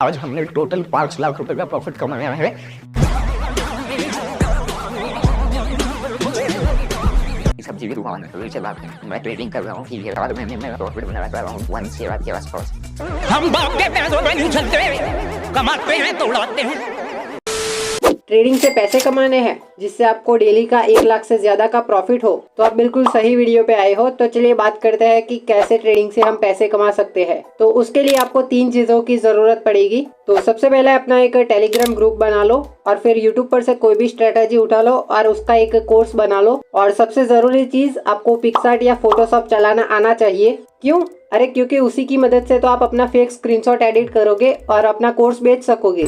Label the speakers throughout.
Speaker 1: आज हमने टोटल 5 लाख रुपए का प्रॉफिट कमाया है। सब्जी की दुकान मैं ट्रेडिंग कर रहा हूँ, बाद में मैं प्रॉफिट बना रहा हूँ 1 से के आसपास। हम बाप के पैसों पे नहीं चलते, कमाते हैं तो उड़ाते हैं।
Speaker 2: ट्रेडिंग से पैसे कमाने हैं जिससे आपको डेली का 1 लाख से ज्यादा का प्रॉफिट हो तो आप बिल्कुल सही वीडियो पे आए हो। तो चलिए बात करते हैं कि कैसे ट्रेडिंग से हम पैसे कमा सकते हैं। तो उसके लिए आपको 3 चीजों की जरूरत पड़ेगी। तो सबसे पहले अपना एक टेलीग्राम ग्रुप बना लो और फिर यूट्यूब पर से कोई भी स्ट्रेटेजी उठा लो और उसका एक कोर्स बना लो। और सबसे जरूरी चीज, आपको पिक्सार्ट या फोटोशॉप चलाना आना चाहिए। क्यों? अरे क्योंकि उसी की मदद से तो आप अपना फेक स्क्रीनशॉट एडिट करोगे और अपना कोर्स बेच सकोगे।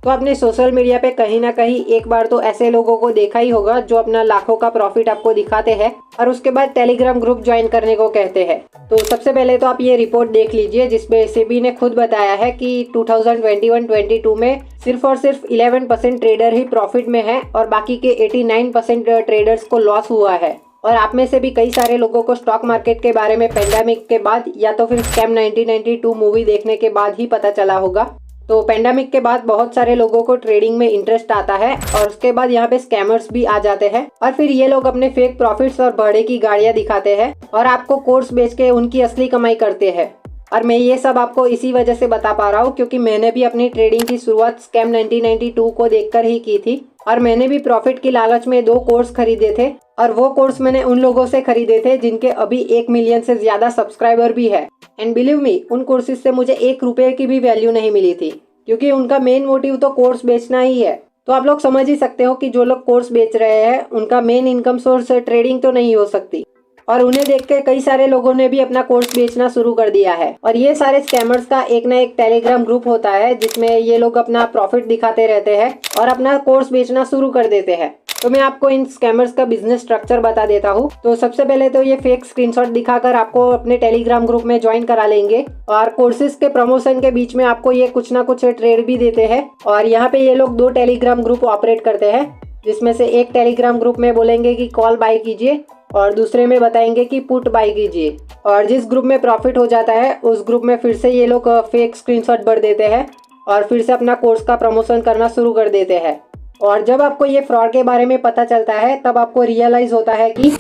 Speaker 2: तो आपने सोशल मीडिया पे कहीं ना कहीं एक बार तो ऐसे लोगों को देखा ही होगा जो अपना लाखों का प्रॉफिट आपको दिखाते हैं और उसके बाद टेलीग्राम ग्रुप ज्वाइन करने को कहते हैं। तो सबसे पहले तो आप ये रिपोर्ट देख लीजिए जिसमें सेबी ने खुद बताया है कि 2021-22 में सिर्फ और सिर्फ 11% ट्रेडर ही प्रॉफिट में है और बाकी के 89% ट्रेडर्स को लॉस हुआ है। और आप में से भी कई सारे लोगों को स्टॉक मार्केट के बारे में पेंडेमिक के बाद या तो फिर स्कैम 1992 मूवी देखने के बाद ही पता चला होगा। तो पेंडेमिक के बाद बहुत सारे लोगों को ट्रेडिंग में इंटरेस्ट आता है और उसके बाद यहाँ पे स्कैमर्स भी आ जाते हैं और फिर ये लोग अपने फेक प्रॉफिट्स और बड़े की गाड़ियाँ दिखाते हैं और आपको कोर्स बेच के उनकी असली कमाई करते हैं। और मैं ये सब आपको इसी वजह से बता पा रहा हूँ क्योंकि मैंने भी अपनी ट्रेडिंग की शुरुआत स्कैम 1992 को देखकर ही की थी और मैंने भी प्रॉफिट की लालच में 2 कोर्स खरीदे थे और वो कोर्स मैंने उन लोगों से खरीदे थे जिनके अभी 1 मिलियन से ज्यादा सब्सक्राइबर भी है। एंड बिलीव मी, उन कोर्सेज से मुझे 1 रुपए की भी वैल्यू नहीं मिली थी क्योंकि उनका मेन मोटिव तो कोर्स बेचना ही है। तो आप लोग समझ ही सकते हो कि जो लोग कोर्स बेच रहे हैं उनका मेन इनकम सोर्स ट्रेडिंग तो नहीं हो सकती। और उन्हें देख के कई सारे लोगों ने भी अपना कोर्स बेचना शुरू कर दिया है। और ये सारे स्कैमर्स का एक ना एक टेलीग्राम ग्रुप होता है जिसमें ये लोग अपना प्रॉफिट दिखाते रहते हैं और अपना कोर्स बेचना शुरू कर देते हैं। तो मैं आपको इन स्कैमर्स का बिजनेस स्ट्रक्चर बता देता हूँ। तो सबसे पहले तो ये फेक स्क्रीनशॉट दिखाकर आपको अपने टेलीग्राम ग्रुप में ज्वाइन करा लेंगे और कोर्सेज के प्रमोशन के बीच में आपको ये कुछ ना कुछ ट्रेड भी देते हैं। और यहाँ पे ये लोग 2 टेलीग्राम ग्रुप ऑपरेट करते हैं जिसमें से एक टेलीग्राम ग्रुप में बोलेंगे कि कॉल बाय कीजिए और दूसरे में बताएंगे कि पुट बाय कीजिए। और जिस ग्रुप में प्रॉफिट हो जाता है उस ग्रुप में फिर से ये लोग फेक स्क्रीनशॉट भर देते हैं और फिर से अपना कोर्स का प्रमोशन करना शुरू कर देते हैं। और जब आपको ये फ्रॉड के बारे में पता चलता है तब आपको रियलाइज होता है कि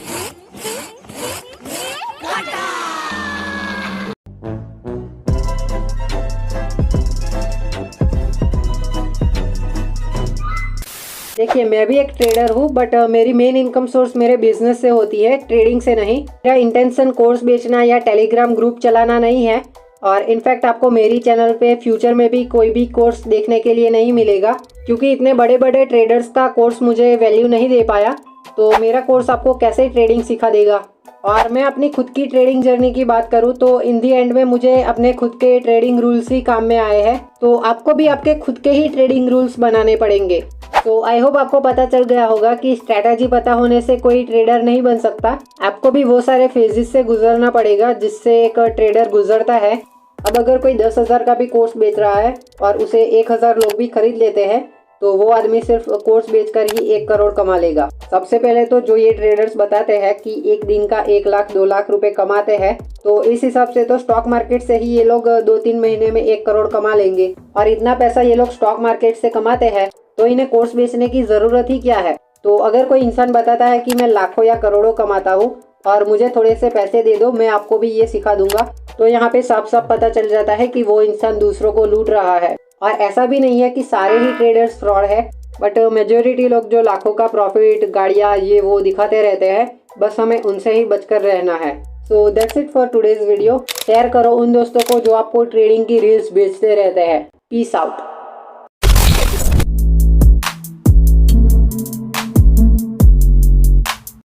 Speaker 2: देखिए, मैं भी एक ट्रेडर हूँ बट मेरी मेन इनकम सोर्स मेरे बिजनेस से होती है, ट्रेडिंग से नहीं। मेरा इंटेंशन कोर्स बेचना या टेलीग्राम ग्रुप चलाना नहीं है। और इनफैक्ट आपको मेरी चैनल पे फ्यूचर में भी कोई भी कोर्स देखने के लिए नहीं मिलेगा क्योंकि इतने बड़े बड़े ट्रेडर्स का कोर्स मुझे वैल्यू नहीं दे पाया। तो मेरा कोर्स आपको कैसे ट्रेडिंग सिखा देगा। और मैं अपनी खुद की ट्रेडिंग जर्नी की बात करूं तो इन दी एंड में मुझे अपने खुद के ट्रेडिंग रूल्स ही काम में आए हैं। तो आपको भी आपके खुद के ही ट्रेडिंग रूल्स बनाने पड़ेंगे। तो आई होप आपको पता चल गया होगा कि स्ट्रैटेजी पता होने से कोई ट्रेडर नहीं बन सकता। आपको भी वो सारे फेजेस से गुजरना पड़ेगा जिससे एक ट्रेडर गुजरता है। अब अगर कोई 10,000 का भी कोर्स बेच रहा है और उसे 1,000 लोग भी खरीद लेते हैं तो वो आदमी सिर्फ कोर्स बेचकर ही 1 करोड़ कमा लेगा। सबसे पहले तो जो ये ट्रेडर्स बताते हैं कि एक दिन का 1 लाख 2 लाख रुपए कमाते हैं, तो इस हिसाब से तो स्टॉक मार्केट से ही ये लोग 2-3 महीने में 1 करोड़ कमा लेंगे। और इतना पैसा ये लोग स्टॉक मार्केट से कमाते हैं तो इन्हें कोर्स बेचने की जरूरत ही क्या है। तो अगर कोई इंसान बताता है कि मैं लाखों या करोड़ों कमाता हूँ और मुझे थोड़े से पैसे दे दो, मैं आपको भी ये सिखा दूंगा, तो यहाँ पे साफ साफ पता चल जाता है कि वो इंसान दूसरों को लूट रहा है। और ऐसा भी नहीं है कि सारे ही ट्रेडर्स फ्रॉड है, बट मेजोरिटी लोग जो लाखों का प्रॉफिट, गाड़ियाँ, ये वो दिखाते रहते हैं, बस हमें उनसे ही बचकर रहना है। So that's it for today's video. Share करो उन दोस्तों को जो आपको ट्रेडिंग की रील्स बेचते रहते हैं। Peace out.